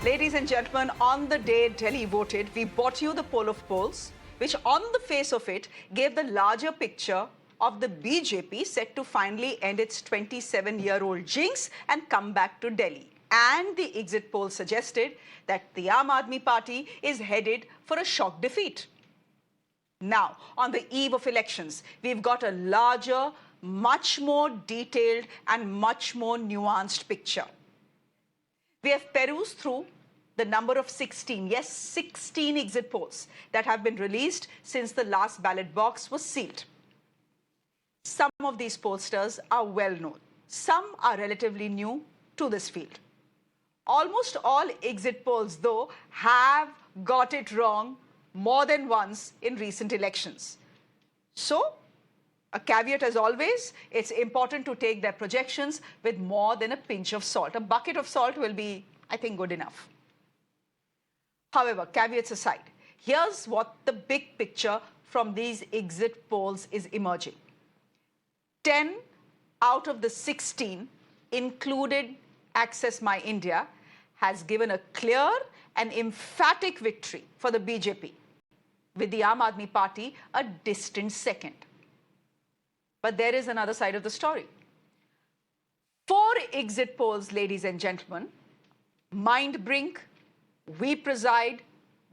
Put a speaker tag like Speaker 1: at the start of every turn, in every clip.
Speaker 1: Ladies and gentlemen, on the day Delhi voted, we brought you the poll of polls, which on the face of it gave the larger picture of the BJP set to finally end its 27-year-old jinx and come back to Delhi. And the exit poll suggested that the Aam Aadmi Party is headed for a shock defeat. Now, on the eve of elections, we've got a larger, much more detailed and much more nuanced picture. We have perused through the number of 16, yes, 16 exit polls that have been released since the last ballot box was sealed. Some of these pollsters are well known. Some are relatively new to this field. Almost all exit polls, though, have got it wrong more than once in recent elections. So, a caveat as always, it's important to take their projections with more than a pinch of salt. A bucket of salt will be, I think, good enough. However, caveats aside, here's what the big picture from these exit polls is emerging. 10 out of the 16, included Access My India, has given a clear and emphatic victory for the BJP, with the Aam Aadmi Party a distant second. But there is another side of the story. 4 exit polls, ladies and gentlemen, Mindbrink, We Preside,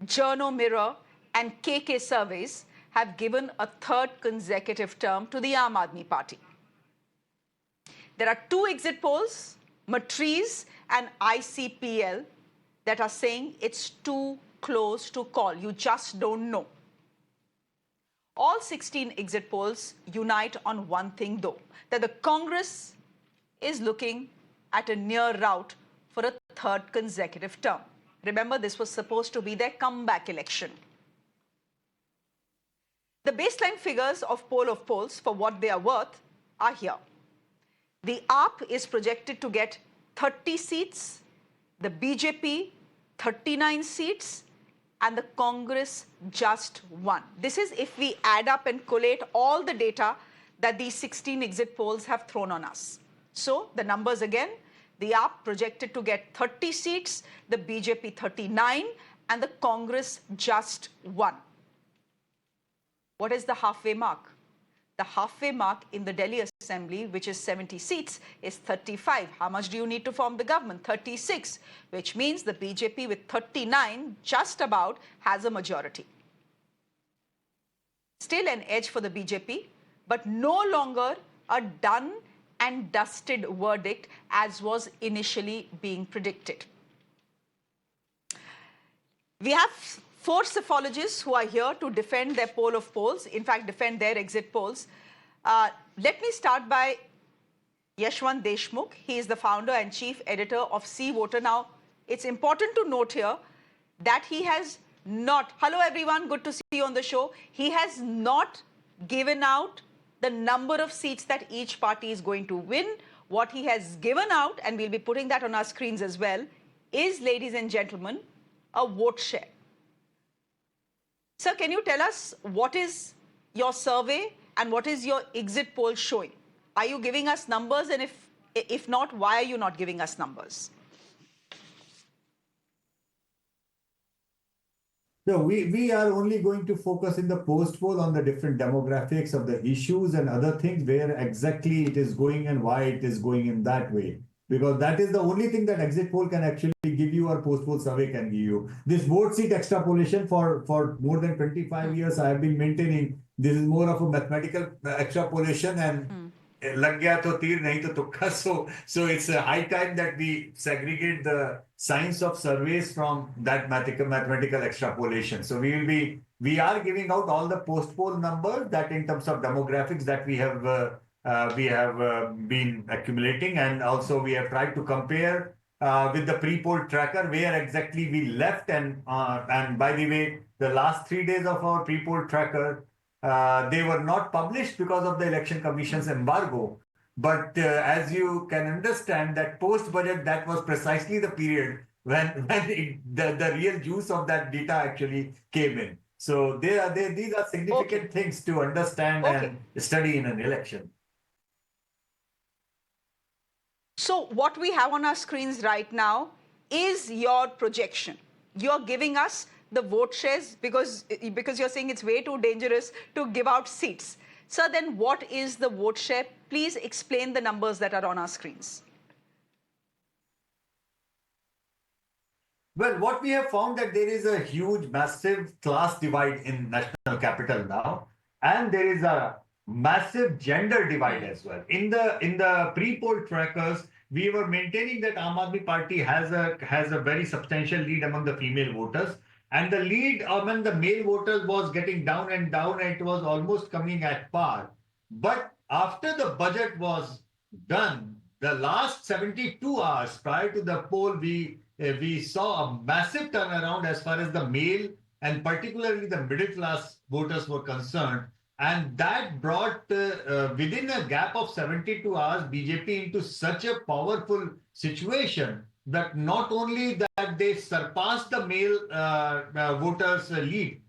Speaker 1: Journo Mirror, and KK Surveys have given a third consecutive term to the Aam Aadmi Party. There are 2 exit polls, Matriz and ICPL, that are saying it's too close to call. You just don't know. All 16 exit polls unite on one thing, though, that the Congress is looking at a near route for a third consecutive term. Remember, this was supposed to be their comeback election. The baseline figures of poll of polls, for what they are worth, are here. The AAP is projected to get 30 seats, the BJP 39 seats, and the Congress just 1. This is if we add up and collate all the data that these 16 exit polls have thrown on us. So the numbers again, the AAP projected to get 30 seats, the BJP 39, and the Congress just 1. What is the halfway mark? The halfway mark in the Delhi Assembly, which is 70 seats, is 35. How much do you need to form the government? 36, which means the BJP with 39 just about has a majority. Still an edge for the BJP, but no longer a done and dusted verdict as was initially being predicted. We have 4 psephologists who are here to defend their poll of polls, in fact, defend their exit polls. Let me start by Yashwant Deshmukh. He is the founder and chief editor of C Voter. Now, it's important to note here that he has not, hello everyone, good to see you on the show. He has not given out the number of seats that each party is going to win. What he has given out, and we'll be putting that on our screens as well, is, ladies and gentlemen, a vote share. Sir, can you tell us what is your survey and what is your exit poll showing? Are you giving us numbers? And if not, why are you not giving us numbers?
Speaker 2: So we are only going to focus in the post poll on the different demographics of the issues and other things, where exactly it is going and why it is going in that way. Because that is the only thing that exit poll can actually give you, or post poll survey can give you. This vote seat extrapolation for more than 25 years, I have been maintaining this is more of a mathematical extrapolation, and lag gaya to tir, nahi to tukka. So it's a high time that we segregate the science of surveys from that mathematical extrapolation. So we are giving out all the post poll numbers that in terms of demographics that we have been accumulating, and also we have tried to compare with the pre-poll tracker where exactly we left. And by the way, the last 3 days of our pre-poll tracker, they were not published because of the Election Commission's embargo. But as you can understand, that post-budget, that was precisely the period when the real juice of that data actually came in. So these are significant things to understand and study in an election.
Speaker 1: So what we have on our screens right now is your projection? You're giving us the vote shares because you're saying it's way too dangerous to give out seats. Sir, then what is the vote share? Please explain the numbers that are on our screens.
Speaker 2: Well, what we have found that there is a huge, massive class divide in national capital now, and there is a massive gender divide as well. In the pre-poll trackers, we were maintaining that Aam Aadmi Party has a very substantial lead among the female voters, and the lead among the male voters was getting down and down, and it was almost coming at par. But after the budget was done, the last 72 hours prior to the poll, we saw a massive turnaround as far as the male and particularly the middle class voters were concerned. And that brought, within a gap of 72 hours, BJP into such a powerful situation that not only that they surpassed the male voters' lead,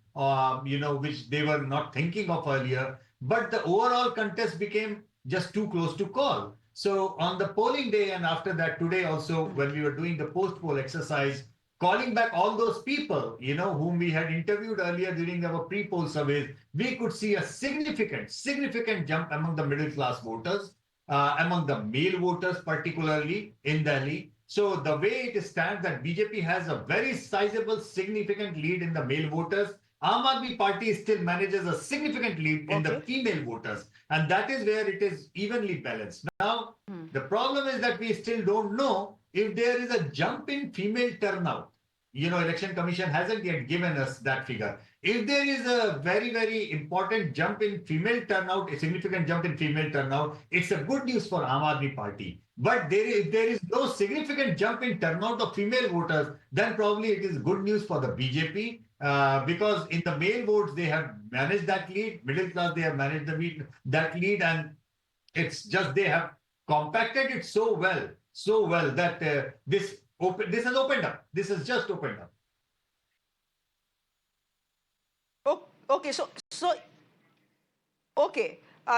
Speaker 2: which they were not thinking of earlier, but the overall contest became just too close to call. So on the polling day and after that today also, when we were doing the post-poll exercise, calling back all those people, whom we had interviewed earlier during our pre-poll surveys, we could see a significant jump among the middle class voters, among the male voters, particularly in Delhi. So the way it stands that BJP has a very sizable, significant lead in the male voters. Aam Aadmi Party still manages a significant lead in the female voters. And that is where it is evenly balanced. Now, the problem is that we still don't know if there is a jump in female turnout. Election Commission hasn't yet given us that figure. If there is a very, very important jump in female turnout, a significant jump in female turnout, it's a good news for Aam Aadmi Party. But if there is no significant jump in turnout of female voters, then probably it is good news for the BJP. Because in the male votes, they have managed that lead. Middle class, they have managed that lead. And it's just they have compacted it so well that this has opened up. This has just opened up.
Speaker 1: Okay,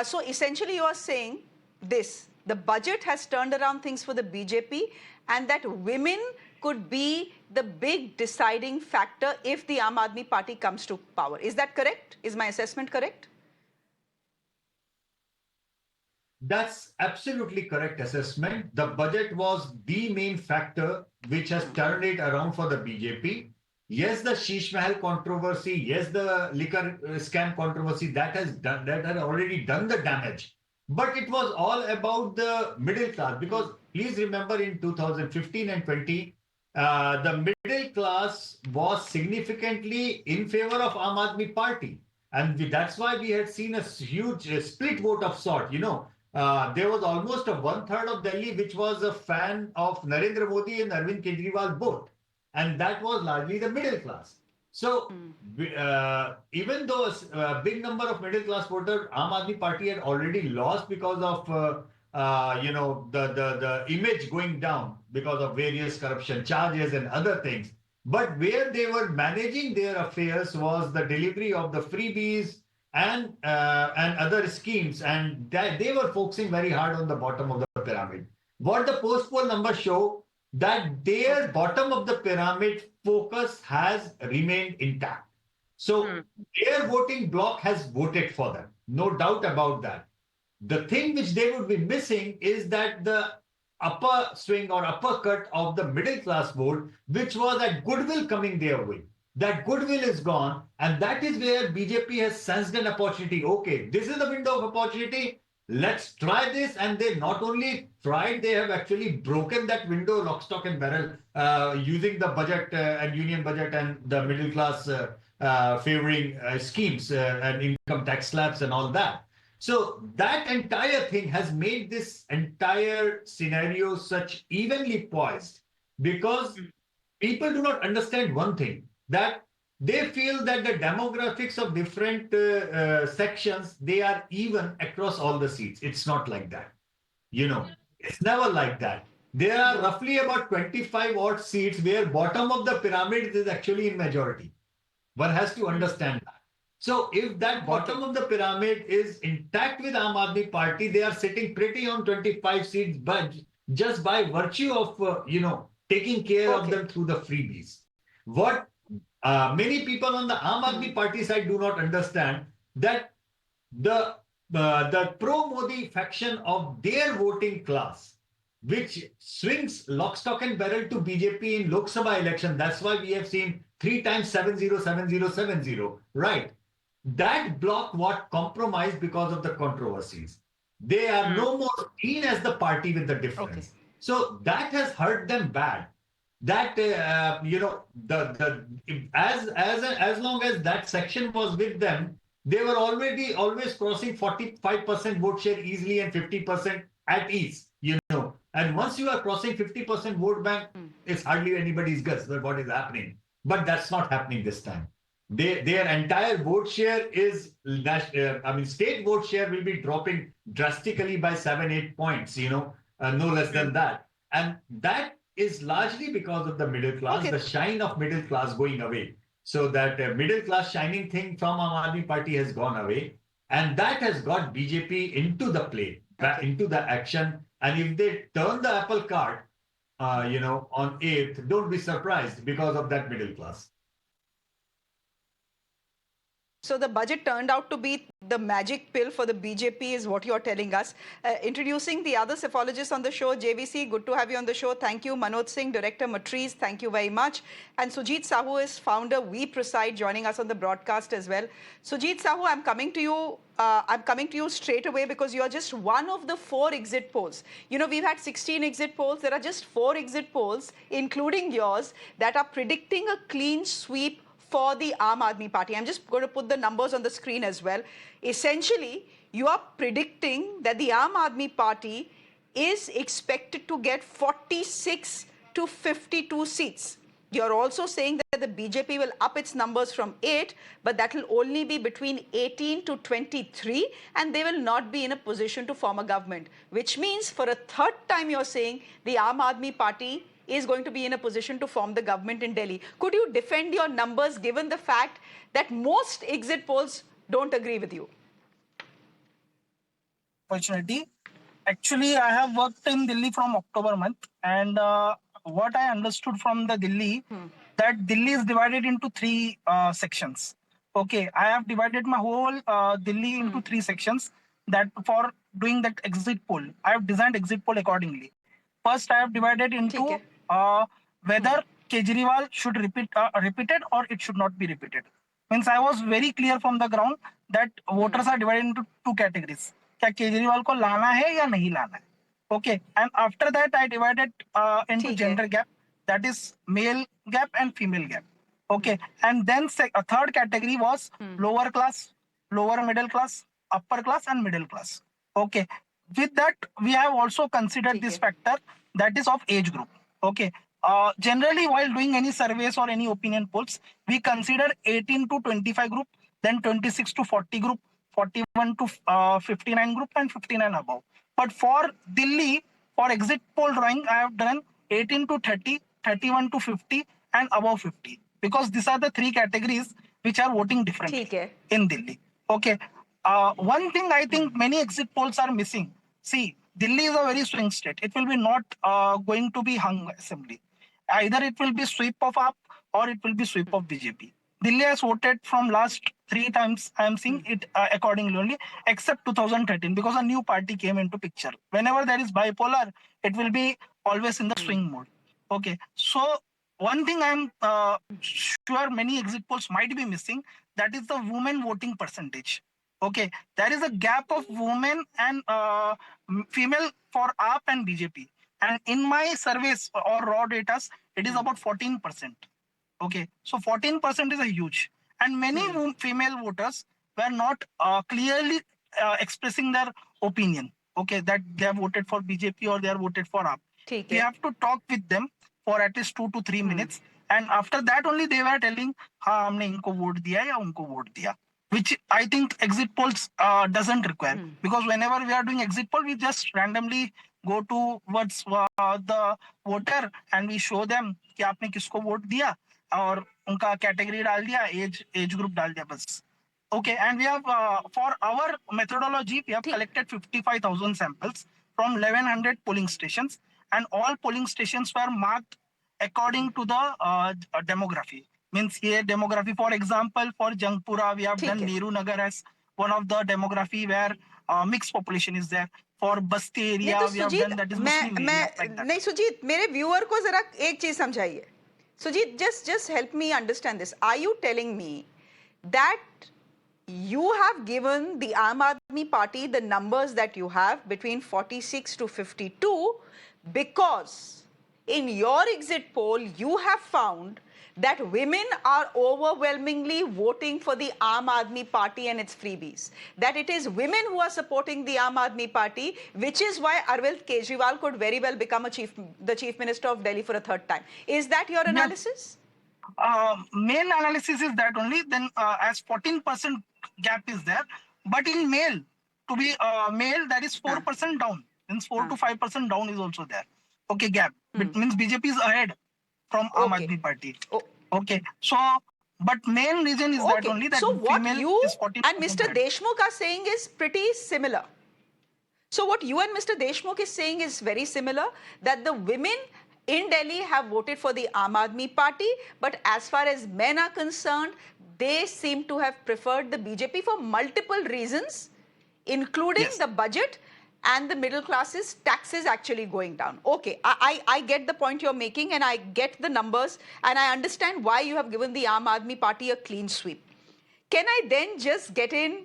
Speaker 1: so essentially you are saying this: the budget has turned around things for the BJP, and that women could be the big deciding factor if the Aam Aadmi Party comes to power. Is that correct? Is my assessment correct?
Speaker 2: That's absolutely correct assessment. The budget was the main factor which has turned it around for the BJP. Yes, the Sheesh Mahal controversy, yes, the liquor scam controversy, that had already done the damage. But it was all about the middle class, because please remember in 2015 and 20, the middle class was significantly in favor of Aam Aadmi Party. And that's why we had seen a huge split vote of sort. There was almost a 1/3 of Delhi which was a fan of Narendra Modi and Arvind Kejriwal both. And that was largely the middle class. So even though a big number of middle class voters, Aam Aadmi Party had already lost because of the image going down because of various corruption charges and other things. But where they were managing their affairs was the delivery of the freebies and other schemes, and that they were focusing very hard on the bottom of the pyramid. What the post-poll numbers show, that their bottom of the pyramid focus has remained intact. So their voting bloc has voted for them, no doubt about that. The thing which they would be missing is that the upper swing or uppercut of the middle class vote, which was that goodwill coming their way. That goodwill is gone, and that is where BJP has sensed an opportunity. Okay, this is the window of opportunity. Let's try this. And they not only tried, they have actually broken that window lock, stock and barrel using the budget and union budget and the middle class favoring schemes and income tax slabs and all that. So that entire thing has made this entire scenario such evenly poised, because people do not understand one thing, that they feel that the demographics of different sections, they are even across all the seats. It's not like that. It's never like that. There are roughly about 25 odd seats where bottom of the pyramid is actually in majority. One has to understand that. So if that bottom of the pyramid is intact with Aam Aadmi Party, they are sitting pretty on 25 seats, but just by virtue of, taking care of
Speaker 1: Okay.
Speaker 2: them through the freebies. What many people on the Aam Aadmi Party side do not understand that the the pro-Modi faction of their voting class, which swings lock, stock, and barrel to BJP in Lok Sabha election. That's why we have seen 3 times 70, 70, 70, right? That bloc what compromised because of the controversies. They are no more seen as the party with the
Speaker 1: Okay.
Speaker 2: difference. So that has hurt them bad. That as long as that section was with them, they were already always crossing 45% vote share easily and 50% at ease. And once you are crossing 50% vote bank, it's hardly anybody's guess what is happening. But that's not happening this time. Their entire vote share is, state vote share will be dropping drastically by 7, 8 points, no less than that. And that is largely because of the middle class,
Speaker 1: Okay.
Speaker 2: the shine of middle class going away. So that middle class shining thing from Aam Aadmi Party has gone away. And that has got BJP into the play,
Speaker 1: Okay.
Speaker 2: into the action. And if they turn the apple cart, on 8th, don't be surprised because of that middle class.
Speaker 1: So the budget turned out to be the magic pill for the BJP is what you're telling us. Introducing the other psephologists on the show, JVC, good to have you on the show. Thank you. Manoj Singh, Director Matriz, thank you very much. And Sujit Sahu is founder We Preside, joining us on the broadcast as well. Sujit Sahu, I'm coming to you straight away because you're just one of the 4 exit polls. We've had 16 exit polls. There are just 4 exit polls, including yours, that are predicting a clean sweep for the Aam Aadmi Party. I'm just going to put the numbers on the screen as well. Essentially, you are predicting that the Aam Aadmi Party is expected to get 46 to 52 seats. You're also saying that the BJP will up its numbers from 8, but that will only be between 18 to 23, and they will not be in a position to form a government, which means for a third time you're saying the Aam Aadmi Party is going to be in a position to form the government in Delhi. Could you defend your numbers given the fact that most exit polls don't agree with you?
Speaker 3: Opportunity. Actually, I have worked in Delhi from October month, and what I understood from the Delhi, that Delhi is divided into 3 sections. Okay, I have divided my whole Delhi into 3 sections. That for doing that exit poll, I have designed exit poll accordingly. First, I have divided into whether Kejriwal should repeated or it should not be repeated. Means I was very clear from the ground that voters are divided into 2 categories. क्या केजरीवाल को लाना है या नहीं लाना है? Okay, and after that I divided into gender gap, that is male gap and female gap. Okay, and then a third category was lower class, lower middle class, upper class, and middle class. Okay, with that we have also considered this factor, that is of age group. Okay, generally while doing any surveys or any opinion polls, we consider 18 to 25 group, then 26 to 40 group, 41 to 59 group, and 59 above. But for Delhi, for exit poll drawing, I have done 18 to 30, 31 to 50, and above 50. Because these are the 3 categories which are voting differently in Delhi. Okay. One thing I think many exit polls are missing. See, Delhi is a very swing state. It will be not going to be hung assembly. Either it will be sweep of AAP or it will be sweep of BJP. Delhi has voted from last 3 times. I am seeing it accordingly only, except 2013, because a new party came into picture. Whenever there is bipolar, it will be always in the swing mode. Okay, so one thing I'm sure many exit polls might be missing, that is the women voting percentage. Okay, there is a gap of women and female for AAP and BJP. And in my surveys or raw data, it is about 14%. Okay, so 14% is a huge. And many female voters were not clearly expressing their opinion. Okay, that they have voted for BJP or they have voted for AAP. We have to talk with them for at least 2 to 3 minutes. And after that only they were telling, हाँ हमने इनको vote दिया या उनको vote दिया. Which I think exit polls doesn't require. Because whenever we are doing exit poll, we just randomly go towards the voter and we show them कि आपने किसको वोट दिया और उनका कैटेगरी डाल दिया, एज ग्रुप डाल दिया बस. Okay, and we have for our methodology we have collected 55,000 samples from 1100 polling stations, and all polling stations were marked according to the demography. Means here demography, for example, for Jangpura, we have
Speaker 1: ठीक
Speaker 3: done
Speaker 1: है.
Speaker 3: Nehru Nagar as one of the demography where mixed population is there. For Basti
Speaker 1: नहीं
Speaker 3: area,
Speaker 1: तो
Speaker 3: we have
Speaker 1: Sujit
Speaker 3: done that is
Speaker 1: मैं
Speaker 3: Muslim area, like that.
Speaker 1: नहीं सुजीत मेरे viewer को जरा एक चीज समझाइए. Sujit just help me understand this. Are you telling me that you have given the Aam Aadmi Party the numbers that you have between 46 to 52 because in your exit poll you have found that women are overwhelmingly voting for the Aam Aadmi Party and its freebies. That it is women who are supporting the Aam Aadmi Party, which is why Arvind Kejriwal could very well become the Chief Minister of Delhi for a third time. Is that your analysis?
Speaker 3: Main analysis is that only. Then as 14% gap is there, but in male, to be male, that is 4% down. Means 4 to 5% down is also there. Okay, gap. But means BJP is ahead from Aam
Speaker 1: Okay.
Speaker 3: Aadmi Party.
Speaker 1: Oh.
Speaker 3: Okay, so but main reason is that only that
Speaker 1: so what
Speaker 3: female
Speaker 1: you
Speaker 3: is 14%
Speaker 1: and Mr.
Speaker 3: ahead.
Speaker 1: Deshmukh are saying is pretty similar. So what you and Mr. Deshmukh is saying is very similar, that the women in Delhi have voted for the Aam Aadmi Party, but as far as men are concerned, they seem to have preferred the BJP for multiple reasons, including
Speaker 3: Yes.
Speaker 1: the budget and the middle classes taxes actually going down. Okay, I get the point you're making and I get the numbers and I understand why you have given the Aam Aadmi Party a clean sweep. Can I then just get in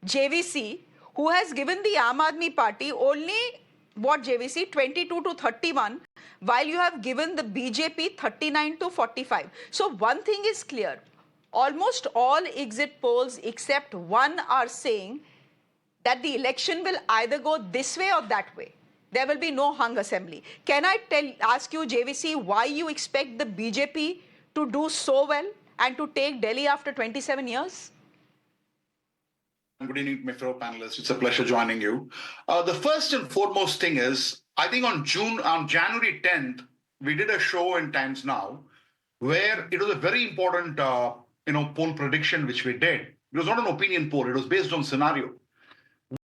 Speaker 1: JVC, who has given the Aam Aadmi Party only, what JVC, 22 to 31, while you have given the BJP 39 to 45. So one thing is clear, almost all exit polls except one are saying that the election will either go this way or that way. There will be no hung assembly. Can I ask you, JVC, why you expect the BJP to do so well and to take Delhi after 27 years?
Speaker 4: Good evening, my fellow panelists. It's a pleasure joining you. The first and foremost thing is, I think on January 10th, we did a show in Times Now where it was a very important, poll prediction which we did. It was not an opinion poll. It was based on scenario.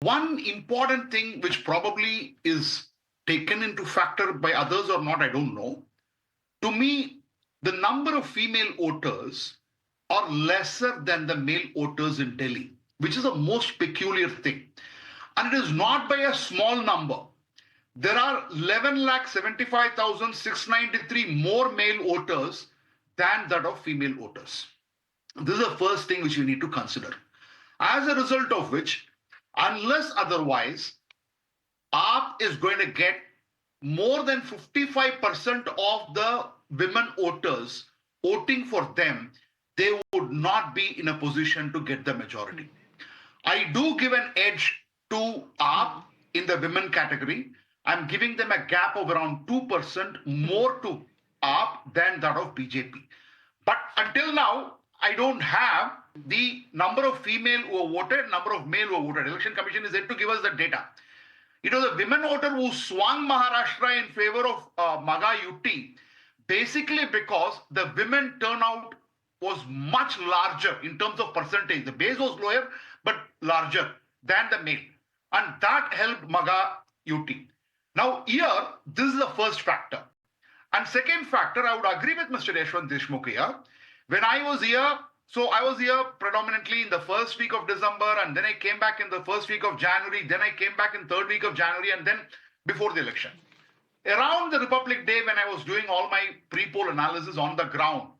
Speaker 4: One important thing which probably is taken into factor by others or not, I don't know. To me, the number of female voters are lesser than the male voters in Delhi, which is the most peculiar thing. And it is not by a small number. There are 11,75,693 more male voters than that of female voters. This is the first thing which we need to consider. As a result of which, unless otherwise, AAP is going to get more than 55% of the women voters voting for them, they would not be in a position to get the majority. I do give an edge to AAP in the women category. I'm giving them a gap of around 2% more to AAP than that of BJP. But until now, I don't have the number of female who have voted, number of male who have voted. Election Commission is yet to give us the data. It was a women voter who swung Maharashtra in favor of MAGA UT, basically because the women turnout was much larger in terms of percentage. The base was lower, but larger than the male. And that helped MAGA UT. Now here, this is the first factor. And second factor, I would agree with Mr. Yashwant Deshmukh here. When I was here, so I was here predominantly in the first week of December, and then I came back in the first week of January, then I came back in third week of January, and then before the election. Around the Republic Day, when I was doing all my pre-poll analysis on the ground,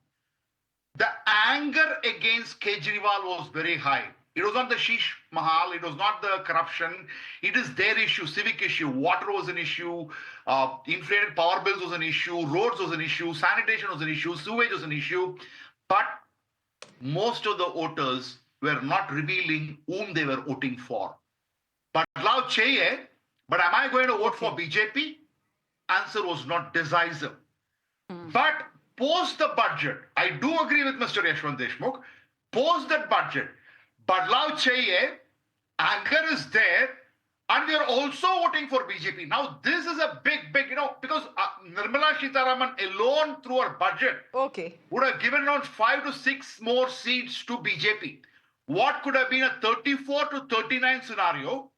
Speaker 4: the anger against Kejriwal was very high. It was not the Sheesh Mahal, it was not the corruption, it is their issue, civic issue. Water was an issue, inflated power bills was an issue, roads was an issue, sanitation was an issue, sewage was an issue. But most of the voters were not revealing whom they were voting for. Badlav chahiye, but am I going to vote for BJP? Answer was not decisive. But post the budget, I do agree with Mr. Yashwant Deshmukh, post that budget, Badlav chahiye, anger is there, and we are also voting for BJP. Now, this is a big, because Nirmala Sitharaman alone through her budget would have given around 5 to 6 more seats to BJP. What could have been a 34 to 39 scenario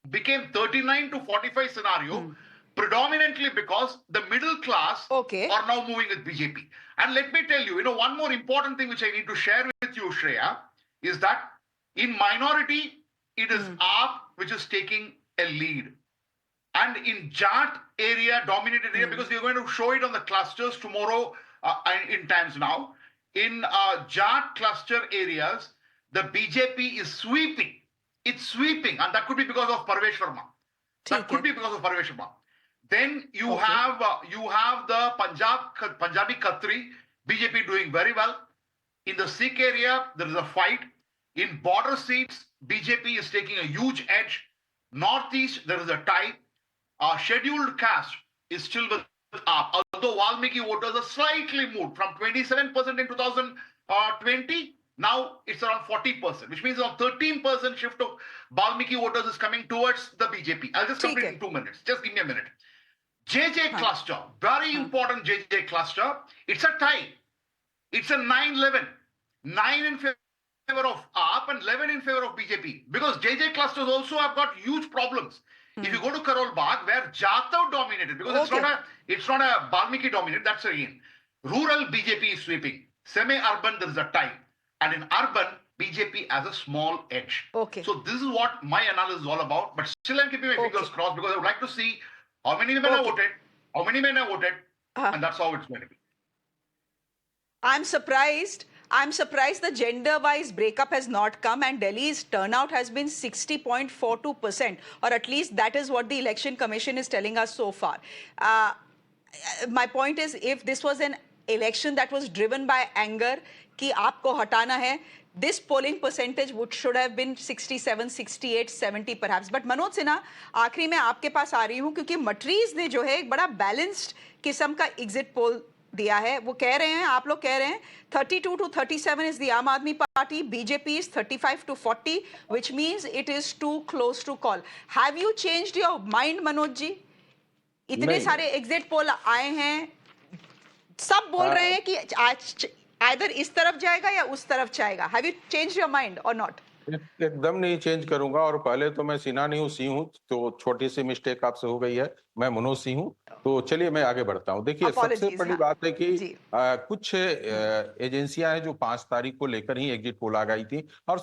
Speaker 4: became 39 to 45 scenario predominantly because the middle class
Speaker 1: Okay.
Speaker 4: are now moving with BJP. And let me tell you, one more important thing which I need to share with you, Shreya, is that in minority, it is AAP which is taking a lead. And in Jat area, dominated area, because we're going to show it on the clusters tomorrow in times now. In Jat cluster areas, the BJP is sweeping. It's sweeping, and that could be because of Parvesh Verma. That could be because of Parvesh Verma. Then you have the Punjabi Khatri, BJP doing very well. In the Sikh area, there is a fight. In border seats, BJP is taking a huge edge. Northeast, there is a tie. Scheduled caste is still with AAP, although Valmiki voters are slightly moved from 27% in 2020. Now it's around 40%, which means around 13% shift of Valmiki voters is coming towards the BJP. I'll just complete in 2 minutes. Just give me a minute. JJ cluster, very important JJ cluster. It's a tie. It's a 9-11. 9 in favor of AAP and 11 in favor of BJP. Because JJ clusters also have got huge problems. If you go to Karol Bagh, where Jatav dominated, because it's not a Valmiki dominated, that's again. Rural BJP is sweeping. Semi-urban, there is a tie. And in urban, BJP has a small edge.
Speaker 1: Okay.
Speaker 4: So this is what my analysis is all about. But still I'm keeping my fingers crossed because I would like to see how many women have voted, how many men have voted, and that's how it's going to be.
Speaker 1: I'm surprised the gender-wise breakup has not come, and Delhi's turnout has been 60.42%, or at least that is what the Election Commission is telling us so far. My point is, if this was an election that was driven by anger, कि आपको हटाना है, this polling percentage should have been 67, 68, 70 perhaps. But Manoj Sinha, आखिरी में आपके पास आ रही हूँ क्योंकि मट्रीज ने जो है एक बड़ा बैलेंस्ड किस्म का एग्जिट पोल दिया है. वो कह रहे हैं, आप लोग कह रहे हैं 32 to 37 is the Aam Aadmi Party, BJP is 35 to 40, which means it is too close to call. Have you changed your mind, Manoj ji? इतने सारे एग्जिट पोल आए हैं, सब बोल रहे हैं कि आज आइदर इस तरफ जाएगा या उस तरफ जाएगा. Have you change your mind और नॉट?
Speaker 5: एकदम नहीं चेंज करूंगा. और पहले तो मैं सिन्हा नहीं हूँ, सी हूँ, तो छोटी सी मिस्टेक आपसे हो गई है. मैं मनोज सिंह हूँ. तो चलिए मैं आगे बढ़ता हूँ. देखिए, सबसे बड़ी बात है कि कुछ एजेंसियां हैं जो 5 तारीख को लेकर ही एग्जिट पोल आ गई थी और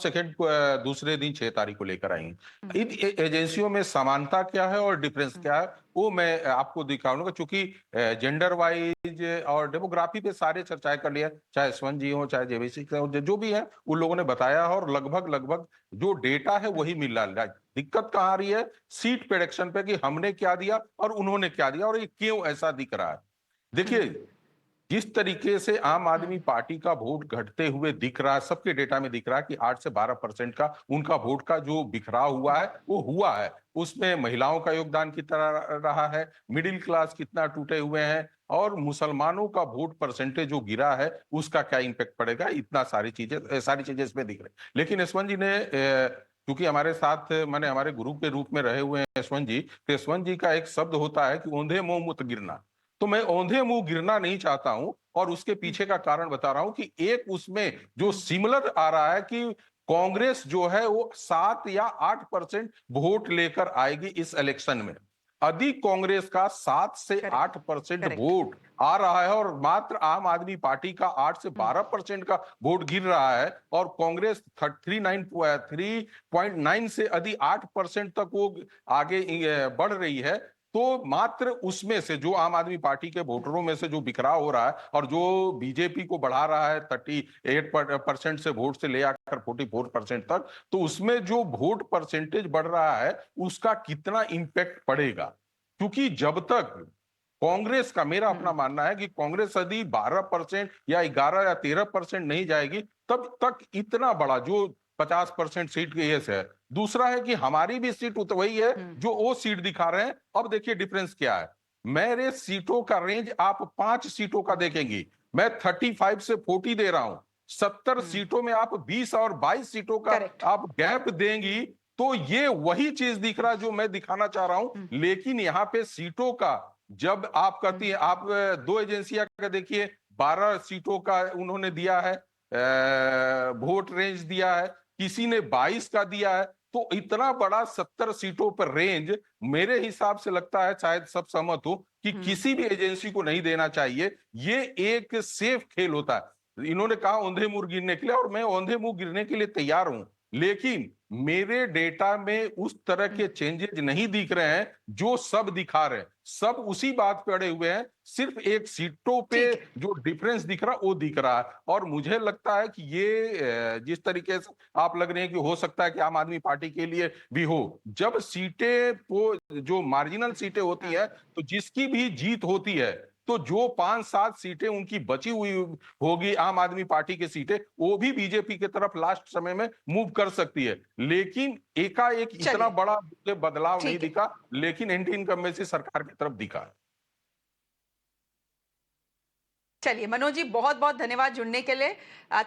Speaker 5: दूसरे दिन 6 तारीख को लेकर आई. इन एजेंसियों में समानता क्या है और डिफरेंस क्या है वो मैं आपको दिखाऊंगा, क्योंकि जेंडर वाइज और डेमोग्राफी पे सारे चर्चाएं कर लिया, चाहे यशवंत जी हो, चाहे जेबीसी हो, जो भी है उन लोगों ने बताया, और लगभग जो डेटा है वही मिल रहा है. दिक्कत कहाँ आ रही है? सीट प्रेडिक्शन पे, कि हमने क्या दिया और उन्होंने क्या दिया और ये क्यों ऐसा दिख रहा है. देखिए, जिस तरीके से आम आदमी पार्टी का वोट घटते हुए दिख रहा है, सबके डेटा में दिख रहा है कि 8 से 12% का उनका वोट का जो बिखराव हुआ है वो हुआ है. उसमें महिलाओं का योगदान कितना रहा है, मिडिल क्लास कितना टूटे हुए हैं, और मुसलमानों का वोट परसेंटेज जो गिरा है उसका क्या इंपैक्ट पड़ेगा. इतना सारी चीजें इसमें दिख रही. लेकिन यशवंत जी ने, क्योंकि हमारे साथ माने हमारे गुरु के रूप में रहे हुए हैं यशवंत जी, तो यशवंत जी का एक शब्द होता है कि औंधे मुंह मत गिरना. तो मैं औंधे मुंह गिरना नहीं चाहता हूं, और उसके पीछे का कारण बता रहा हूं कि एक उसमें जो सिमिलर आ रहा है कि कांग्रेस जो है वो 7 या 8% वोट लेकर आएगी इस इलेक्शन में. अधिक कांग्रेस का 7 से 8% वोट आ रहा है, और मात्र आम आदमी पार्टी का 8 से 12% का वोट गिर रहा है, और कांग्रेस 3.9 से अधिक 8% तक वो आगे बढ़ रही है. तो मात्र उसमें से जो आम आदमी पार्टी के वोटरों में से जो बिखराव हो रहा है और जो बीजेपी को बढ़ा रहा है 38% से वोट से ले आकर 44% तक, तो उसमें जो वोट परसेंटेज बढ़ रहा है उसका कितना इंपैक्ट पड़ेगा. क्योंकि जब तक कांग्रेस का, मेरा अपना मानना है कि कांग्रेस यदि 12% या 11 या 13% नहीं जाएगी, तब तक इतना बड़ा जो 50% सीट के है. दूसरा है कि हमारी भी सीट वही है जो वो सीट दिखा रहे हैं. अब देखिए डिफरेंस क्या है. मेरे सीटों का रेंज आप 5 सीटों का देखेंगी, मैं 35 से 40 दे रहा हूं. 70 सीटों में आप 20 और 22 सीटों का आप गैप देंगी, तो ये वही चीज दिख रहा है जो मैं दिखाना चाह रहा हूं. लेकिन यहाँ पे सीटों का जब आप कहती है, आप 2 एजेंसियां का देखिए, 12 सीटों का उन्होंने दिया है, वोट रेंज दिया है, किसी ने 22 का दिया है. तो इतना बड़ा 70 सीटों पर रेंज मेरे हिसाब से लगता है, शायद सब सहमत हो, कि किसी भी एजेंसी को नहीं देना चाहिए। ये एक सेफ खेल होता है। इन्होंने कहा औंधे मुंह गिरने के लिए, और मैं औंधे मुंह गिरने के लिए तैयार हूं, लेकिन मेरे डेटा में उस तरह के चेंजेस नहीं दिख रहे हैं जो सब दिखा रहे हैं। सब उसी बात पे अड़े हुए हैं, सिर्फ एक सीटों पे जो डिफरेंस दिख रहा वो दिख रहा है। और मुझे लगता है कि ये जिस तरीके से आप लग रहे हैं कि हो सकता है कि आम आदमी पार्टी के लिए भी हो, जब सीटें को जो मार्जिनल सीटें होती है, तो जिसकी भी जीत होती है, तो जो 5-7 सीटें उनकी बची हुई होगी आम आदमी पार्टी की सीटें, वो भी बीजेपी की तरफ लास्ट समय में मूव कर सकती है। लेकिन एकाएक इतना बड़ा बदलाव नहीं दिखा, लेकिन एंटी इनकम्बेंसी सरकार की तरफ दिखा।
Speaker 1: चलिए मनोज जी, बहुत बहुत धन्यवाद जुड़ने के लिए।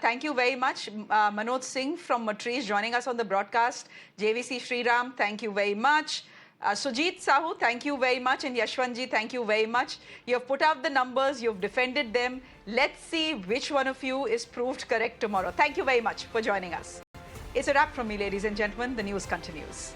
Speaker 1: Thank you very much. Manoj Singh from मट्रीज joining us on the broadcast. JVC Sriram, thank you very much. Sujit Sahu, thank you very much. And Yashwant ji, thank you very much. You have put out the numbers, you've defended them. Let's see which one of you is proved correct tomorrow. Thank you very much for joining us. It's a wrap from me, ladies and gentlemen. The news continues.